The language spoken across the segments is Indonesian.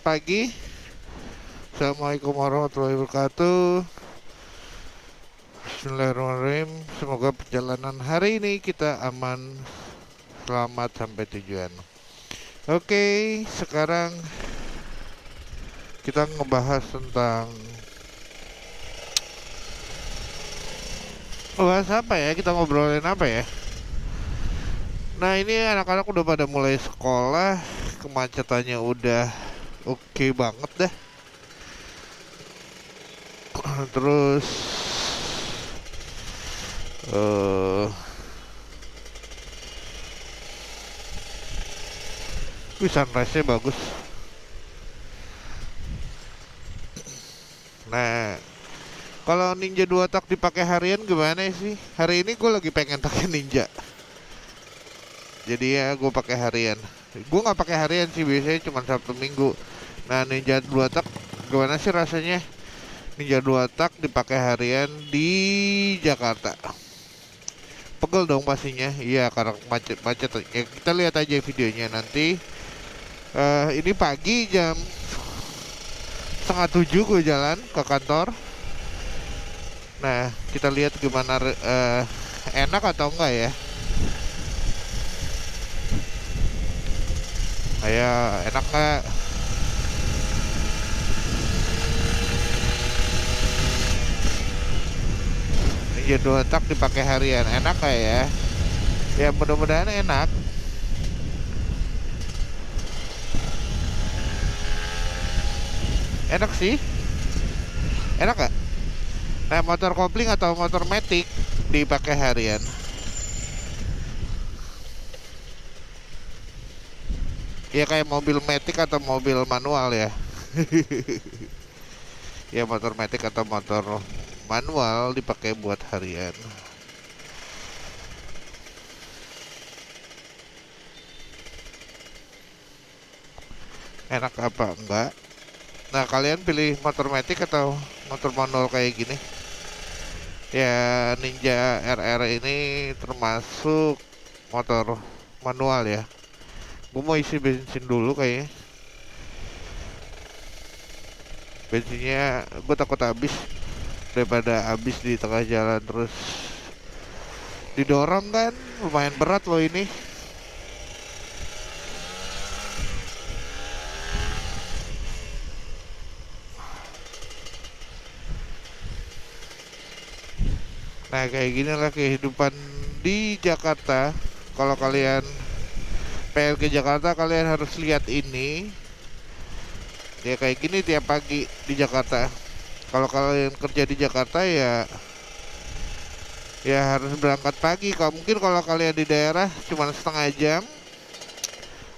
pagi. Assalamualaikum warahmatullahi wabarakatuh. Bismillahirrahmanirrahim. Semoga perjalanan hari ini kita aman, selamat sampai tujuan. Oke, sekarang kita ngebahas tentang apa ya? Kita ngobrolin apa ya? Nah, ini anak-anak udah pada mulai sekolah, kemacetannya udah oke banget dah. Terus eh sunrise-nya bagus. Nah, kalau Ninja 2 tak dipakai harian gimana sih? Hari ini gue lagi pengen pakai Ninja. Jadi ya gue pakai harian. Gue nggak pakai harian sih, biasanya cuma Sabtu Minggu. Nah, Ninja 2 tak gimana sih rasanya? Ninja 2 tak dipakai harian di Jakarta. Pegel dong pastinya. Iya, karena macet-macet. Ya, kita lihat aja videonya nanti. Ini pagi jam setengah 7 gue jalan ke kantor. Nah, kita lihat gimana, enak atau enggak ya. Ayo, enak nggak? Ninja 2 tak dipakai harian, enak nggak ya? Ya mudah-mudahan enak. Enak sih. Enak gak? Nah, motor kopling atau motor matic dipakai harian. Ya kayak mobil matic atau mobil manual ya. Ya motor matic atau motor manual dipakai buat harian. Enak apa enggak? Nah, kalian pilih motor matic atau motor manual kayak gini? Ya, Ninja RR ini termasuk motor manual ya. Gue mau isi bensin dulu kayaknya. Bensinnya gue takut habis, daripada habis di tengah jalan terus didorong kan, lumayan berat loh ini. Nah, kayak gini lah kehidupan di Jakarta. Kalau kalian pengen ke Jakarta, kalian harus lihat ini. Ya kayak gini tiap pagi di Jakarta. Kalau kalian kerja di Jakarta ya harus berangkat pagi. Kalau mungkin kalau kalian di daerah cuma setengah jam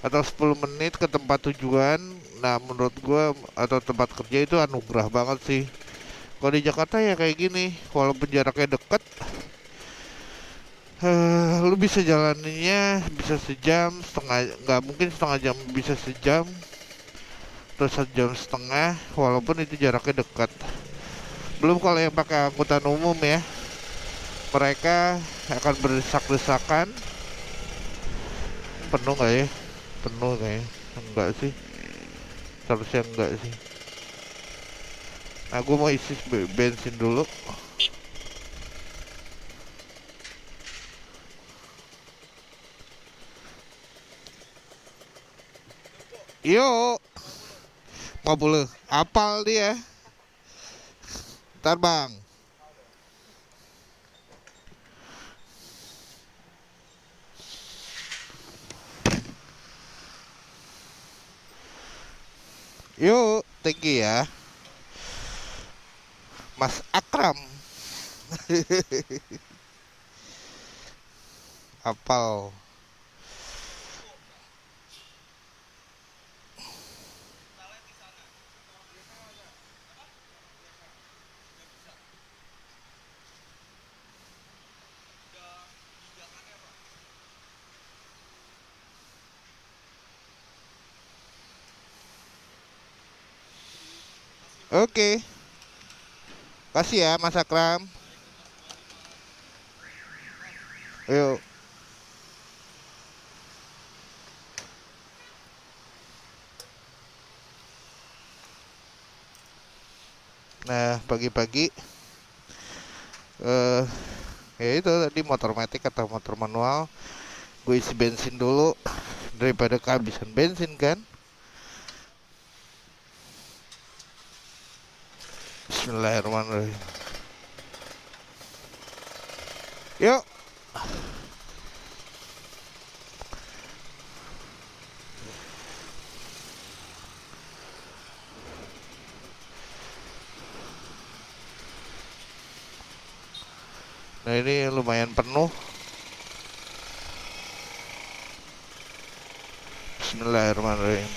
atau 10 menit ke tempat tujuan. Nah, menurut gua atau tempat kerja itu anugerah banget sih. Kalau di Jakarta ya kayak gini, walaupun jaraknya deket, lu bisa jalaninya bisa sejam setengah, nggak mungkin setengah jam, bisa sejam terus 1,5 jam, walaupun itu jaraknya dekat. Belum kalau yang pakai angkutan umum ya, mereka akan berdesak-desakan. Penuh nggak ya? Penuh kayaknya. Enggak sih, seharusnya enggak sih. Nah, gue mau isi bensin dulu. Yuk, mau boleh apal dia. Ntar bang. Yuk, thank you ya Mas Akram. Apal. Oke, kasih ya Mas Akram. Yuk. Nah pagi-pagi eh ya itu tadi motor matic atau motor manual, gue isi bensin dulu daripada kehabisan bensin kan. Bismillahirrahmanirrahim. Yuk. Nah ini lumayan penuh. Bismillahirrahmanirrahim.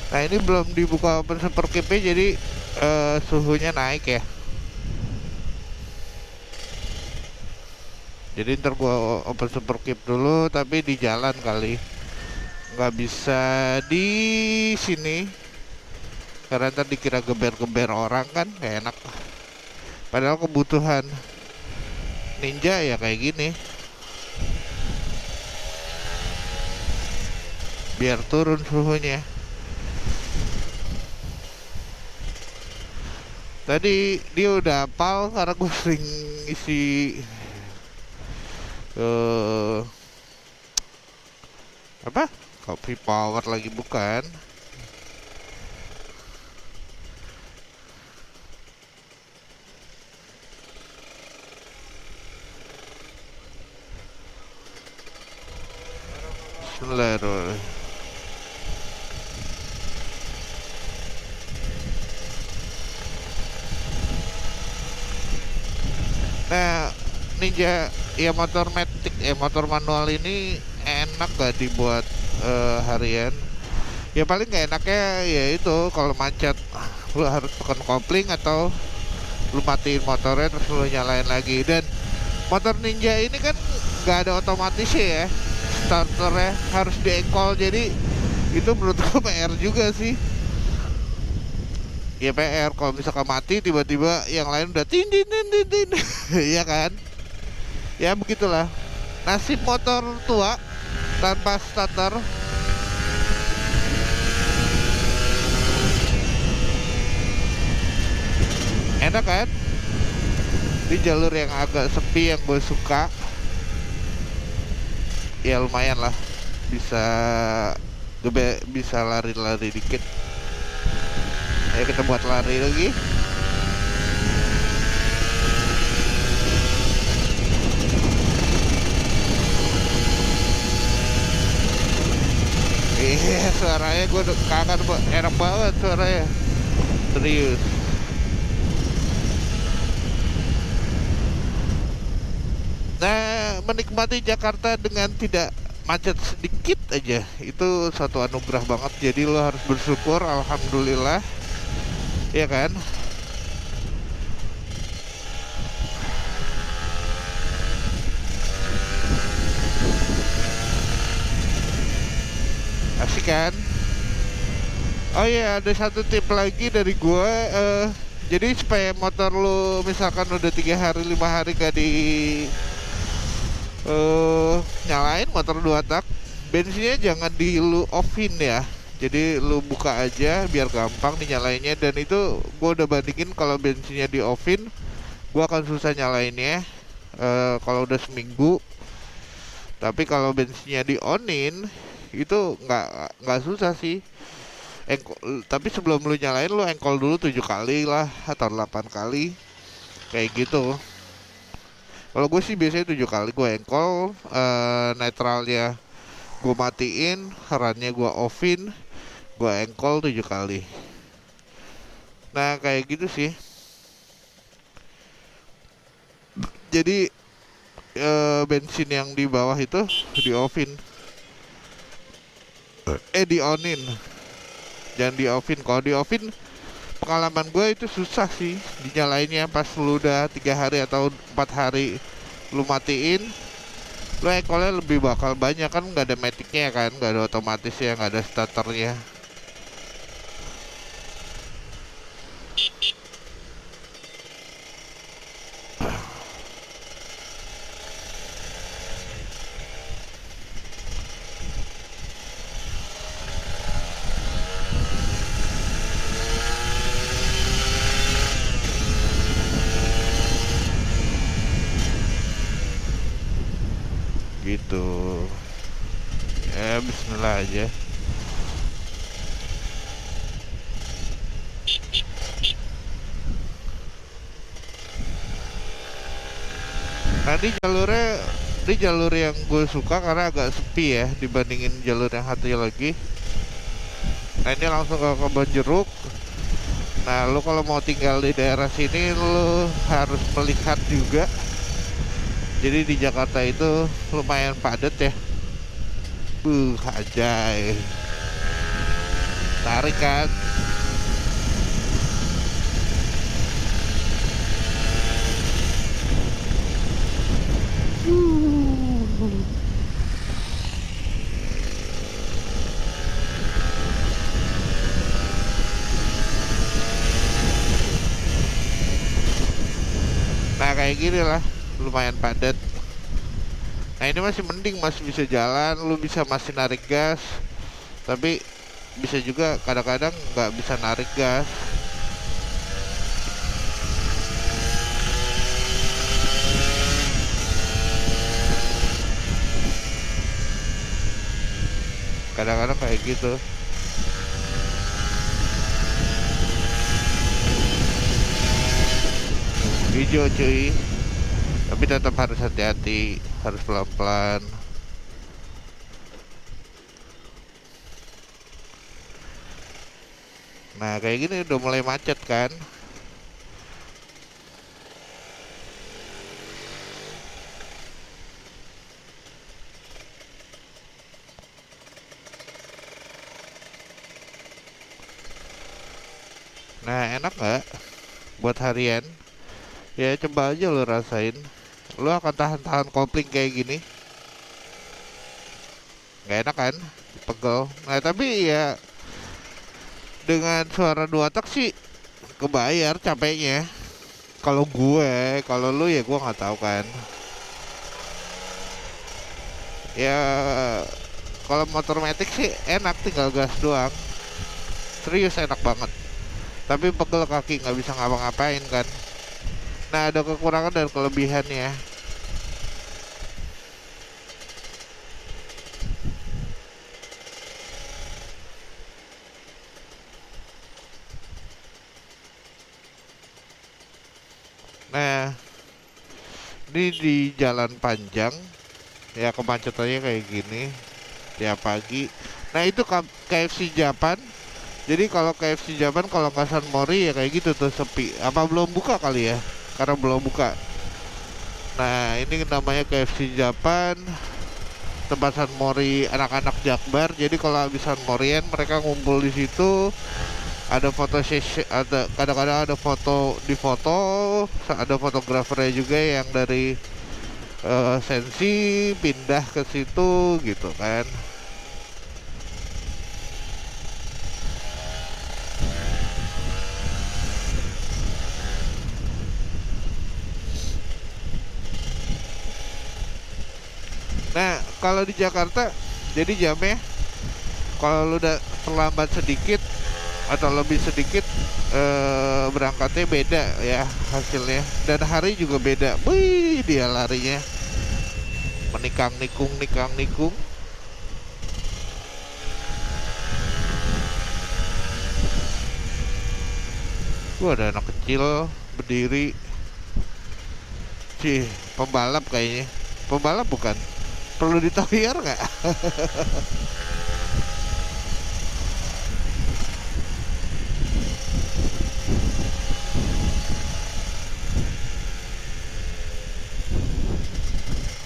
Nah ini belum dibuka open super keep jadi suhunya naik ya. Jadi ntar gua open super keep dulu tapi di jalan kali. Nggak bisa di sini karena ntar dikira geber-geber orang kan gak enak. Padahal kebutuhan ninja ya kayak gini. Biar turun suhunya. Tadi dia udah hafal karena gue sering isi apa? Coffee power lagi bukan? Bismillahirrahmanirrahim. Nah, Ninja ya motor matic motor manual ini enak gak dibuat harian? Ya paling gak enaknya ya itu kalau macet lu harus tekan kopling atau lu matiin motornya terus lu nyalain lagi. Dan motor Ninja ini kan gak ada otomatis ya, starternya harus diekol, jadi itu menurut gue PR juga sih. Ya PR kalau misalkan mati tiba-tiba yang lain udah tin tin tin tin tin. Iya kan, ya begitulah nasib motor tua tanpa starter. Enak kan di jalur yang agak sepi yang gue suka, ya lumayan lah, bisa bisa lari-lari dikit. Ayo kita buat lari lagi. Iya suaranya gue kangen, enak banget suaranya, serius. Nah menikmati Jakarta dengan tidak macet sedikit aja itu satu anugerah banget, jadi lo harus bersyukur, alhamdulillah ya kan. Asik kan. Oh iya, ada satu tip lagi dari gue. Jadi supaya motor lo misalkan udah 3 hari 5 hari gak di nyalain motor 2 tak, bensinnya jangan di lu offin ya. Jadi lu buka aja biar gampang dinyalainnya. Dan itu gue udah bandingin, kalau bensinnya di offin gue akan susah nyalainnya kalau udah seminggu. Tapi kalau bensinnya di onin itu nggak susah sih. Tapi sebelum lu nyalain lu engkol dulu 7 kali lah atau 8 kali kayak gitu. Kalau gue sih biasanya 7 kali gue engkol, netralnya gue matiin, rannya gue offin, gue engkol 7 kali. Nah kayak gitu sih. Jadi bensin yang di bawah itu di offin, di onin, jangan di offin. Kalau di offin pengalaman gue itu susah sih dinyalainnya. Pas lu udah 3 hari atau 4 hari lu matiin, lu ekolnya lebih bakal banyak kan, nggak ada maticnya kan, nggak ada otomatis ya, nggak ada starternya. gitu. Ya bismillah aja. Nah di jalur yang gue suka karena agak sepi ya dibandingin jalur yang satu lagi. Nah ini langsung ke Kebon Jeruk. Nah lu kalau mau tinggal di daerah sini lu harus melihat juga. Jadi di Jakarta itu lumayan padat ya. Ajay. Tarik kan. Nah kayak gini lah, lumayan padat. Nah ini masih mending, masih bisa jalan, lu bisa masih narik gas. Tapi bisa juga kadang-kadang nggak bisa narik gas. Kadang-kadang kayak gitu. Hijau cuy. Tapi tetap harus hati-hati, harus pelan-pelan. Nah kayak gini udah mulai macet kan. Nah enak nggak buat harian? Ya coba aja lo rasain. Lo akan tahan-tahan kopling kayak gini. Nggak enak kan? Pegel. Nah tapi ya dengan suara 2 tak sih kebayar capeknya. Kalau lu ya gue nggak tahu kan. Ya kalau motor metik sih enak, tinggal gas doang. Serius enak banget. Tapi pegel kaki, nggak bisa ngapa-ngapain kan. Nah ada kekurangan dan kelebihannya. Nah di jalan panjang ya kemacetannya kayak gini tiap pagi. Nah itu KFC Japan. Jadi kalau KFC Japan kalau nggak San Mori ya kayak gitu tuh sepi. Apa belum buka kali ya? Karena belum buka. Nah ini namanya KFC Japan, tempat San Mori anak-anak Jakbar. Jadi kalau habis San Morian mereka ngumpul di situ. Ada foto sesi, ada kadang-kadang ada foto di foto, ada fotografernya juga yang dari Sensi pindah ke situ gitu kan. Nah kalau di Jakarta jadi jamnya kalau lu udah terlambat sedikit atau lebih sedikit berangkatnya beda ya hasilnya, dan hari juga beda. Wih dia larinya menikang nikung. Gua ada anak kecil berdiri. Cih, pembalap kayaknya. Pembalap bukan? Perlu ditawir nggak?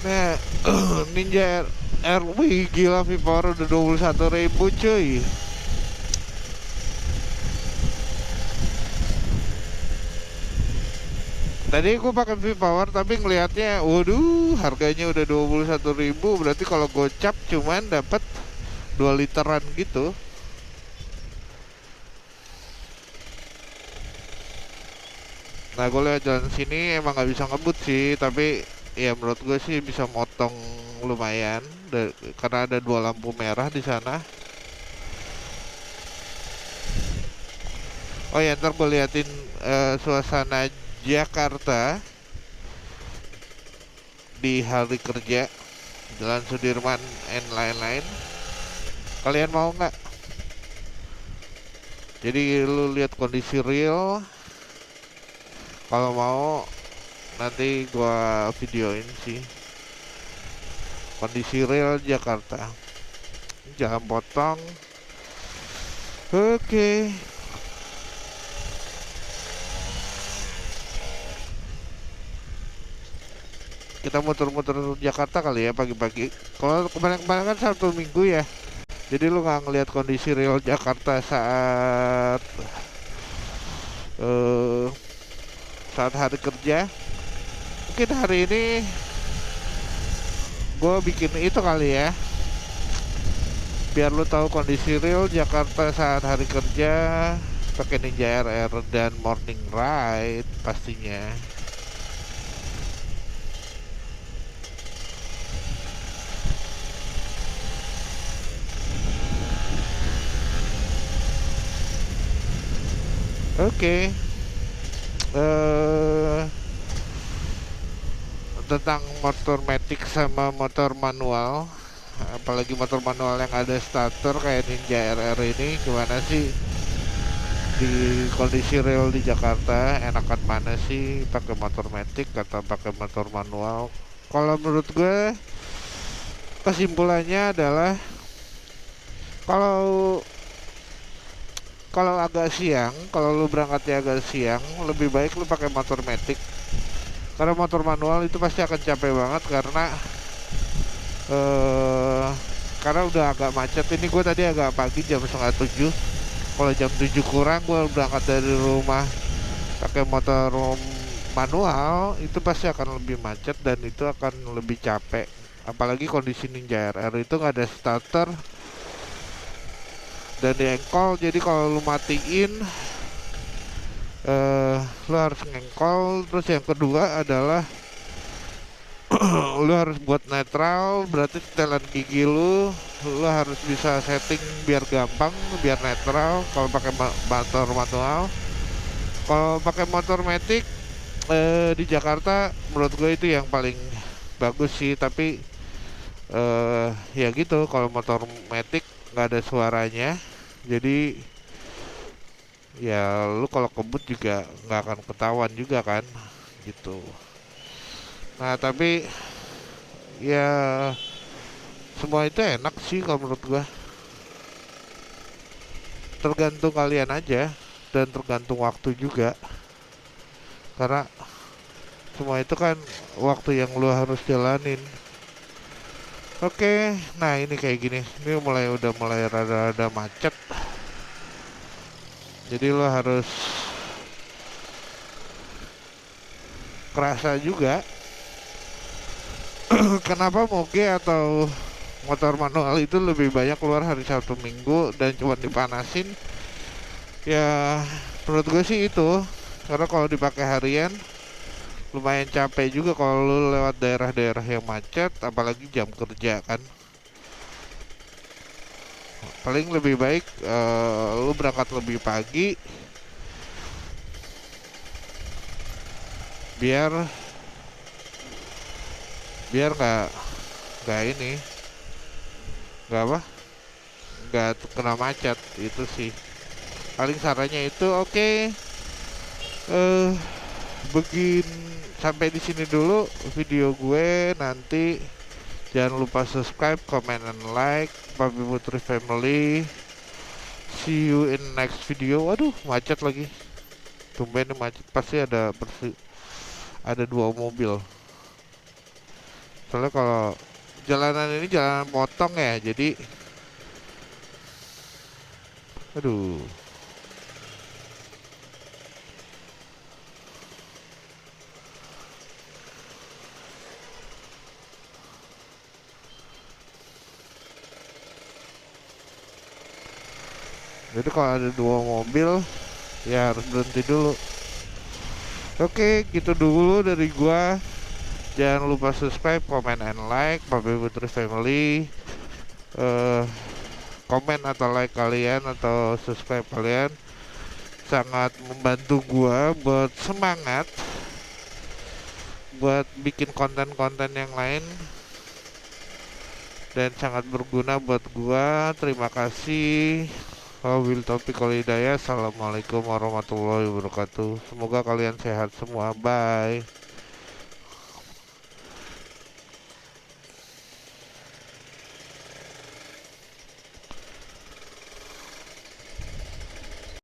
Nah, Ninja RW gila, V-Power udah 21.000 cuy. Tadi aku pakai V-Power tapi ngelihatnya, waduh, harganya udah 21.000. Berarti kalau gocap cuman dapat 2 literan gitu. Nah, gue lihat jalan sini emang nggak bisa ngebut sih, tapi ya menurut gue sih bisa motong lumayan karena ada 2 lampu merah di sana. Oh ya, ntar gue liatin suasana Jakarta di hari kerja. Jalan Sudirman and lain-lain. Kalian mau nggak? Jadi lu lihat kondisi real. Kalau mau nanti gua videoin sih kondisi real Jakarta. Jangan potong. Oke. Kita muter-muter Jakarta kali ya pagi-pagi. Kalau kemarin-kemarin kan Sabtu Minggu ya. Jadi lu nggak ngelihat kondisi real Jakarta eh, saat hari kerja. Mungkin hari ini gue bikin itu kali ya, biar lu tahu kondisi real Jakarta saat hari kerja pakai Ninja RR dan morning ride pastinya. Oke. Tentang motor matic sama motor manual, apalagi motor manual yang ada starter kayak Ninja RR ini, gimana sih di kondisi real di Jakarta? Enakan mana sih, pakai motor matic atau pakai motor manual? Kalau menurut gue kesimpulannya adalah kalau kalau agak siang, kalau lu berangkatnya agak siang, lebih baik lu pakai motor matic. Karena motor manual itu pasti akan capek banget karena udah agak macet. Ini gue tadi agak pagi jam 6:30. Kalau jam 7 kurang gue berangkat dari rumah pakai motor manual, itu pasti akan lebih macet dan itu akan lebih capek. Apalagi kondisi Ninja RR itu nggak ada starter dan di engkol, jadi kalau lu matiin lu harus ngengkol. Terus yang kedua adalah lu harus buat netral, berarti setelan gigi lu harus bisa setting biar gampang, biar netral kalau pakai motor manual. Kalau pakai motor matic di Jakarta menurut gue itu yang paling bagus sih, tapi ya gitu, kalau motor matic nggak ada suaranya, jadi ya lu kalau kebut juga nggak akan ketahuan juga kan gitu. Nah tapi ya semua itu enak sih kalau menurut gua, tergantung kalian aja dan tergantung waktu juga, karena semua itu kan waktu yang lu harus jalanin. Oke, nah ini kayak gini, ini udah mulai rada-rada macet, jadi lu harus kerasa juga. Kenapa moge atau motor manual itu lebih banyak keluar hari Sabtu Minggu dan cuma dipanasin? Ya menurut gue sih itu, karena kalau dipakai harian lumayan capek juga kalau lu lewat daerah-daerah yang macet, apalagi jam kerja kan. Paling lebih baik lu berangkat lebih pagi biar biar nggak ini, nggak apa, nggak kena macet. Itu sih paling sarannya itu. Oke, begin sampai di sini dulu video gue. Nanti jangan lupa subscribe, comment, and like. Papi Putri Family, see you in next video. Waduh, macet lagi, tumben macet, pasti ada dua mobil. Soalnya kalau jalanan ini jalanan potong ya, jadi aduh. Jadi kalau ada dua mobil ya harus berhenti dulu. Oke, gitu dulu dari gua. Jangan lupa subscribe, comment, and like. Papi Putri Family, komen atau like kalian atau subscribe kalian sangat membantu gua buat semangat buat bikin konten-konten yang lain. dan sangat berguna buat gua. Terima kasih. Wabil taufiq wal hidayah. Assalamualaikum warahmatullahi wabarakatuh. Semoga kalian sehat semua. Bye.